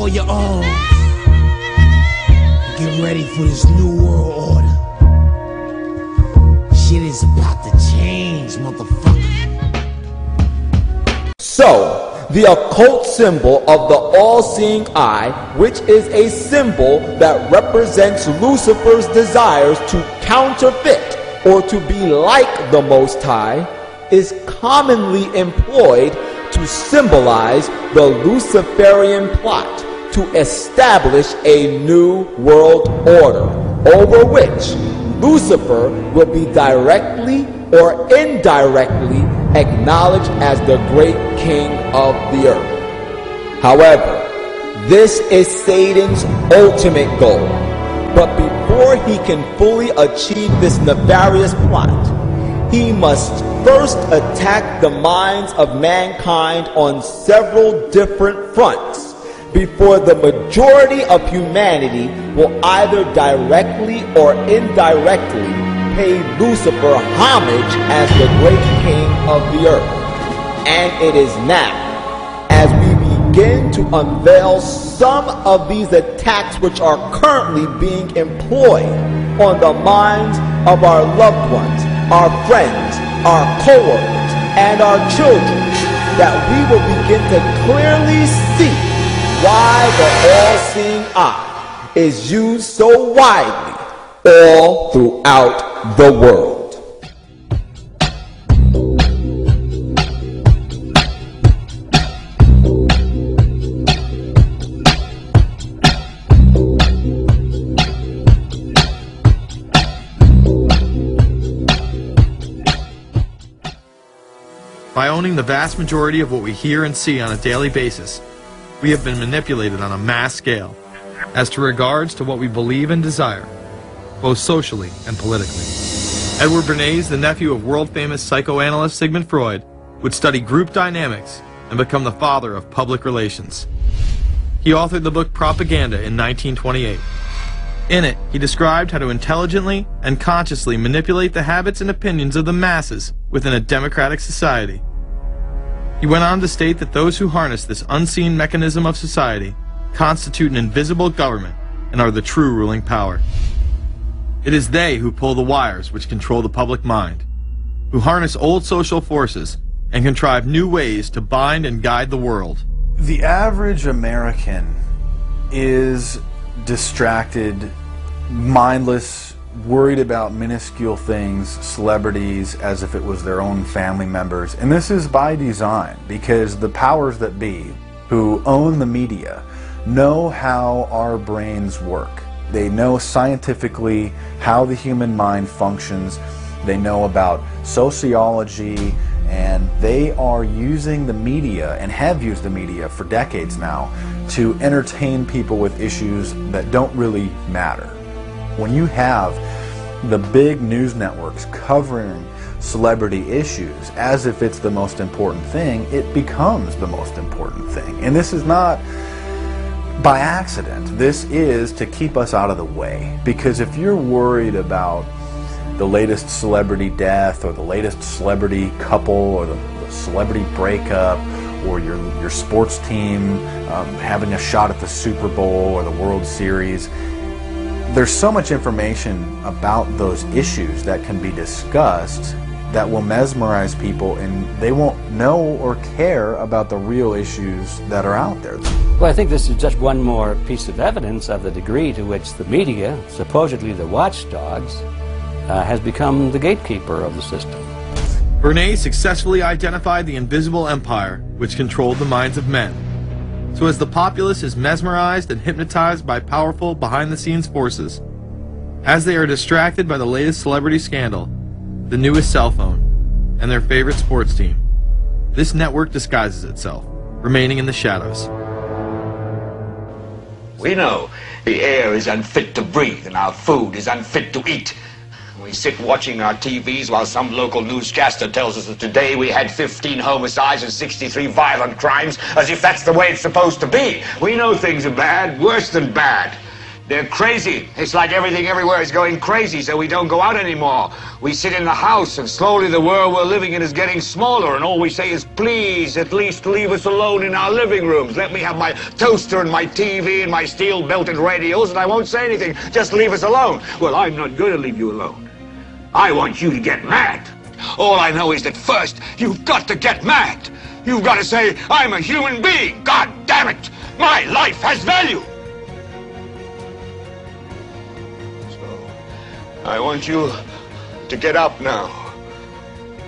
for you all. Get ready for this new world order. Shit is about to change, motherfucker. So, the occult symbol of the all-seeing eye, which is a symbol that represents Lucifer's desires to counterfeit or to be like the Most High, is commonly employed to symbolize the Luciferian plot to establish a new world order, over which Lucifer will be directly or indirectly acknowledged as the great king of the earth. However, this is Satan's ultimate goal. But before he can fully achieve this nefarious plot, he must first attack the minds of mankind on several different fronts before the majority of humanity will either directly or indirectly pay Lucifer homage as the great king of the earth. And it is now, as we begin to unveil some of these attacks which are currently being employed on the minds of our loved ones, our friends, our co-workers, and our children, that we will begin to clearly see why the all-seeing eye is used so widely all throughout the world. By owning the vast majority of what we hear and see on a daily basis, we have been manipulated on a mass scale as to regards to what we believe and desire, both socially and politically. Edward Bernays, the nephew of world-famous psychoanalyst Sigmund Freud, would study group dynamics and become the father of public relations. He authored the book Propaganda in 1928. In it, he described how to intelligently and consciously manipulate the habits and opinions of the masses within a democratic society. He went on to state that those who harness this unseen mechanism of society constitute an invisible government and are the true ruling power. It is they who pull the wires which control the public mind, who harness old social forces and contrive new ways to bind and guide the world. The average American is distracted, mindless, worried about minuscule things, celebrities, as if it was their own family members. And this is by design, because the powers that be, who own the media, know how our brains work. They know scientifically how the human mind functions. They know about sociology, and they are using the media, and have used the media for decades now, to entertain people with issues that don't really matter. When you have the big news networks covering celebrity issues as if it's the most important thing, it becomes the most important thing. And this is not by accident. This is to keep us out of the way. Because if you're worried about the latest celebrity death, or the latest celebrity couple, or the celebrity breakup, or your sports team having a shot at the Super Bowl or the World Series, there's so much information about those issues that can be discussed that will mesmerize people, and they won't know or care about the real issues that are out there. Well, I think this is just one more piece of evidence of the degree to which the media, supposedly the watchdogs, has become the gatekeeper of the system. Bernays successfully identified the invisible empire which controlled the minds of men. So as the populace is mesmerized and hypnotized by powerful behind-the-scenes forces, as they are distracted by the latest celebrity scandal, the newest cell phone, and their favorite sports team, this network disguises itself, remaining in the shadows. We know the air is unfit to breathe and our food is unfit to eat. We sit watching our TVs while some local newscaster tells us that today we had 15 homicides and 63 violent crimes, as if that's the way it's supposed to be. We know things are bad, worse than bad. They're crazy. It's like everything everywhere is going crazy, so we don't go out anymore. We sit in the house, and slowly the world we're living in is getting smaller, and all we say is, please, at least leave us alone in our living rooms. Let me have my toaster and my TV and my steel-belted radios, and I won't say anything. Just leave us alone. Well, I'm not going to leave you alone. I want you to get mad. All I know is that first, you've got to get mad. You've got to say, I'm a human being. God damn it. My life has value. I want you to get up now.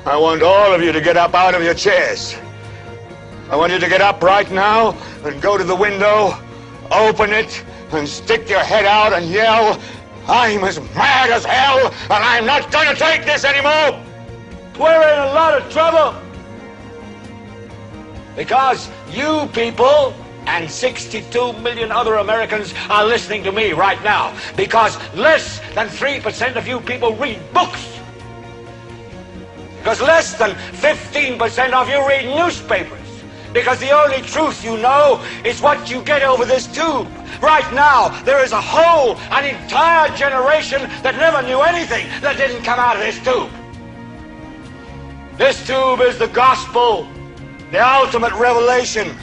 I want all of you to get up out of your chairs. I want you to get up right now and go to the window, open it, and stick your head out and yell, I'm as mad as hell, and I'm not going to take this anymore. We're in a lot of trouble. Because you people and 62 million other Americans are listening to me right now. Because less than 3% of you people read books. Because less than 15% of you read newspapers. Because the only truth you know is what you get over this tube. Right now, there is an entire generation that never knew anything that didn't come out of this tube. This tube is the gospel, the ultimate revelation.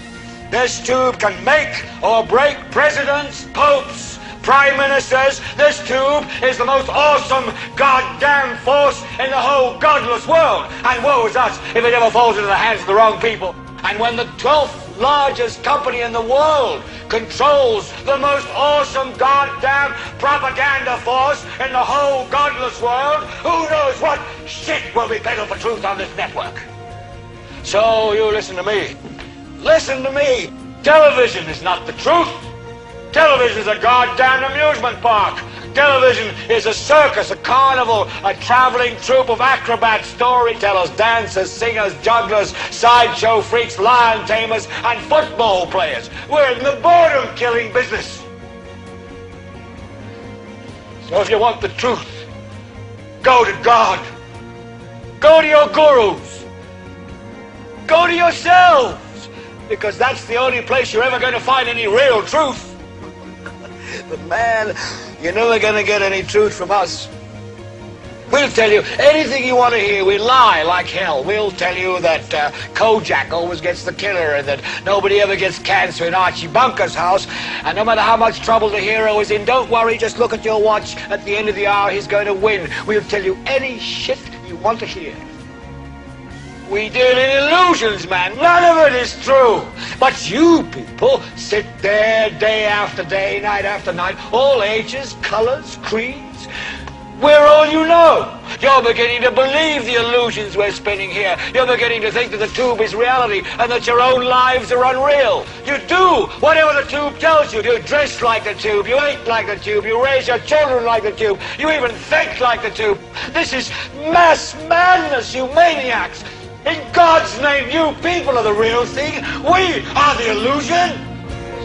This tube can make or break presidents, popes, prime ministers. This tube is the most awesome goddamn force in the whole godless world. And woe is us if it ever falls into the hands of the wrong people. And when the 12th largest company in the world controls the most awesome goddamn propaganda force in the whole godless world, who knows what shit will be peddled for truth on this network. So you listen to me. Listen to me. Television is not the truth. Television is a goddamn amusement park. Television is a circus, a carnival, a traveling troupe of acrobats, storytellers, dancers, singers, jugglers, sideshow freaks, lion tamers, and football players. We're in the boredom-killing business. So if you want the truth, go to God. Go to your gurus. Go to yourselves. Because that's the only place you're ever going to find any real truth. But man, you're never going to get any truth from us. We'll tell you anything you want to hear. We lie like hell. We'll tell you that Kojak always gets the killer and that nobody ever gets cancer in Archie Bunker's house. And no matter how much trouble the hero is in, don't worry, just look at your watch. At the end of the hour, he's going to win. We'll tell you any shit you want to hear. We deal in illusions, man. None of it is true. But you people sit there day after day, night after night, all ages, colors, creeds. We're all you know. You're beginning to believe the illusions we're spinning here. You're beginning to think that the tube is reality and that your own lives are unreal. You do whatever the tube tells you. You dress like the tube. You eat like the tube. You raise your children like the tube. You even think like the tube. This is mass madness, you maniacs. In God's name, you people are the real thing. We are the illusion.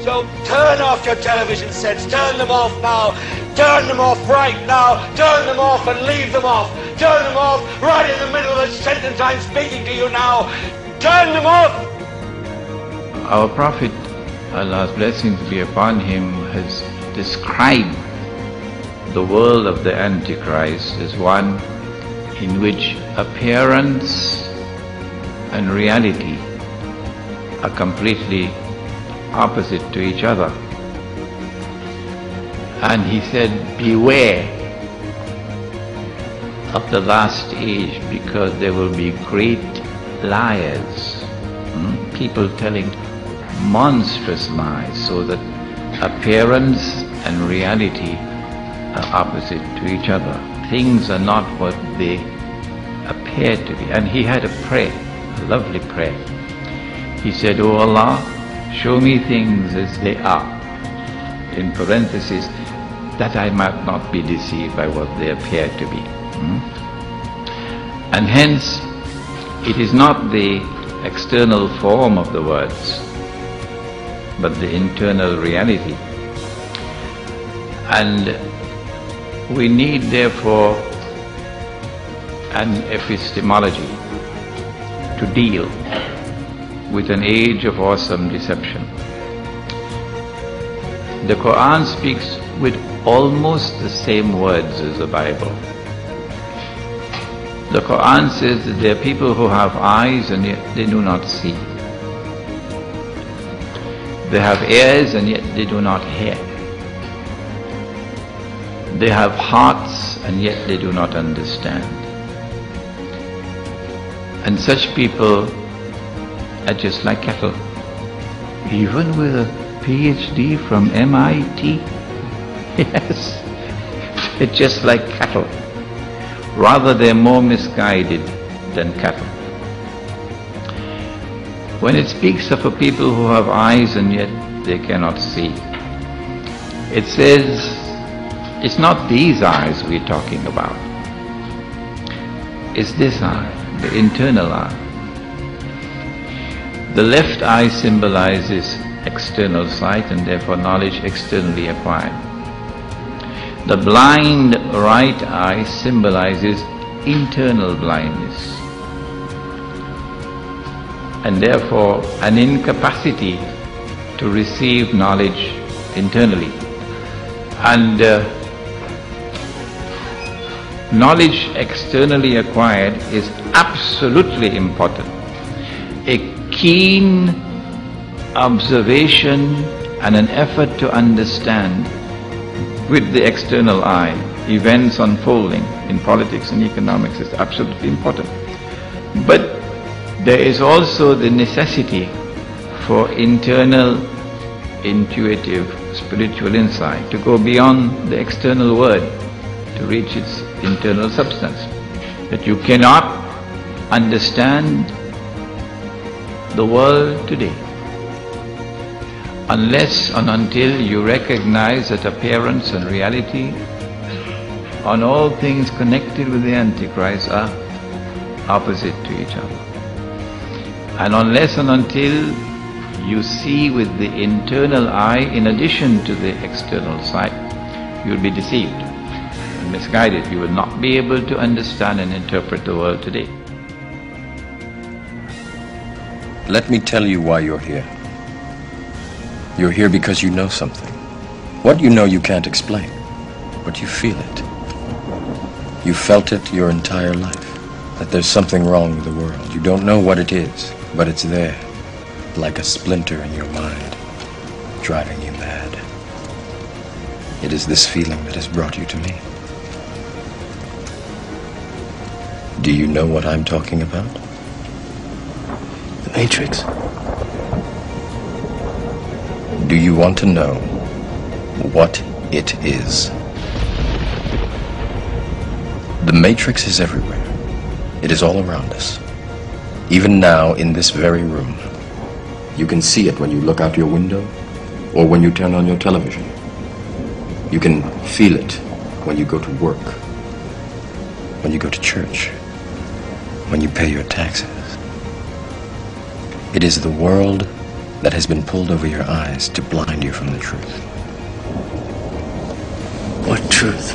So turn off your television sets. Turn them off now. Turn them off right now. Turn them off and leave them off. Turn them off right in the middle of the sentence I'm speaking to you now. Turn them off. Our Prophet, Allah's blessings be upon him, has described the world of the Antichrist as one in which appearance and reality are completely opposite to each other. And he said, beware of the last age, because there will be great liars, people telling monstrous lies, so that appearance and reality are opposite to each other. Things are not what they appear to be. And he had a prayer, a lovely prayer. He said, "O Allah, show me things as they are," in parentheses, that I might not be deceived by what they appear to be. And hence, it is not the external form of the words, but the internal reality. And we need, therefore, an epistemology to deal with an age of awesome deception. The Quran speaks with almost the same words as the Bible. The Quran says that there are people who have eyes and yet they do not see. They have ears and yet they do not hear. They have hearts and yet they do not understand. And such people are just like cattle. Even with a PhD from MIT, yes, they're just like cattle. Rather, they're more misguided than cattle. When it speaks of a people who have eyes and yet they cannot see, it says, it's not these eyes we're talking about. It's this eye, the internal eye. The left eye symbolizes external sight and therefore knowledge externally acquired. The blind right eye symbolizes internal blindness and therefore an incapacity to receive knowledge internally. And knowledge externally acquired is absolutely important. A keen observation and an effort to understand with the external eye events unfolding in politics and economics is absolutely important. But there is also the necessity for internal, intuitive, spiritual insight to go beyond the external word to reach its internal substance. That you cannot understand the world today unless and until you recognize that appearance and reality on all things connected with the Antichrist are opposite to each other. And unless and until you see with the internal eye in addition to the external sight, you will be deceived and misguided. You will not be able to understand and interpret the world today. Let me tell you why you're here. You're here because you know something. What you know you can't explain, but you feel it. You felt it your entire life, that there's something wrong with the world. You don't know what it is, but it's there, like a splinter in your mind, driving you mad. It is this feeling that has brought you to me. Do you know what I'm talking about? The Matrix. Do you want to know what it is? The Matrix is everywhere. It is all around us. Even now, in this very room. You can see it when you look out your window or when you turn on your television. You can feel it when you go to work, when you go to church, when you pay your taxes. It is the world that has been pulled over your eyes to blind you from the truth. What truth?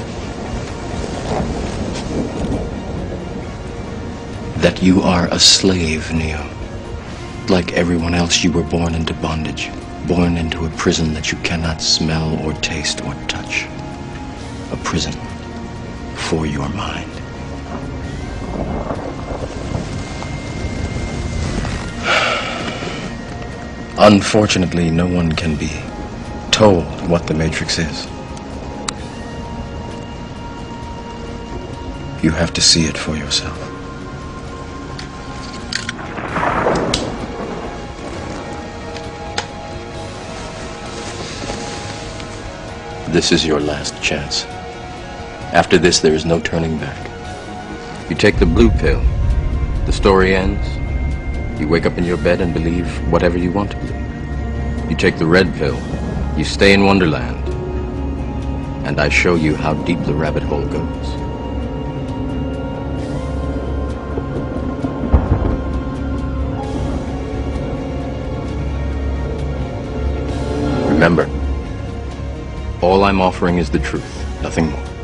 That you are a slave, Neo. Like everyone else, you were born into bondage, born into a prison that you cannot smell or taste or touch. A prison for your mind. Unfortunately, no one can be told what the Matrix is. You have to see it for yourself. This is your last chance. After this, there is no turning back. You take the blue pill, the story ends. You wake up in your bed and believe whatever you want to believe. You take the red pill, you stay in Wonderland, and I show you how deep the rabbit hole goes. Remember, all I'm offering is the truth, nothing more.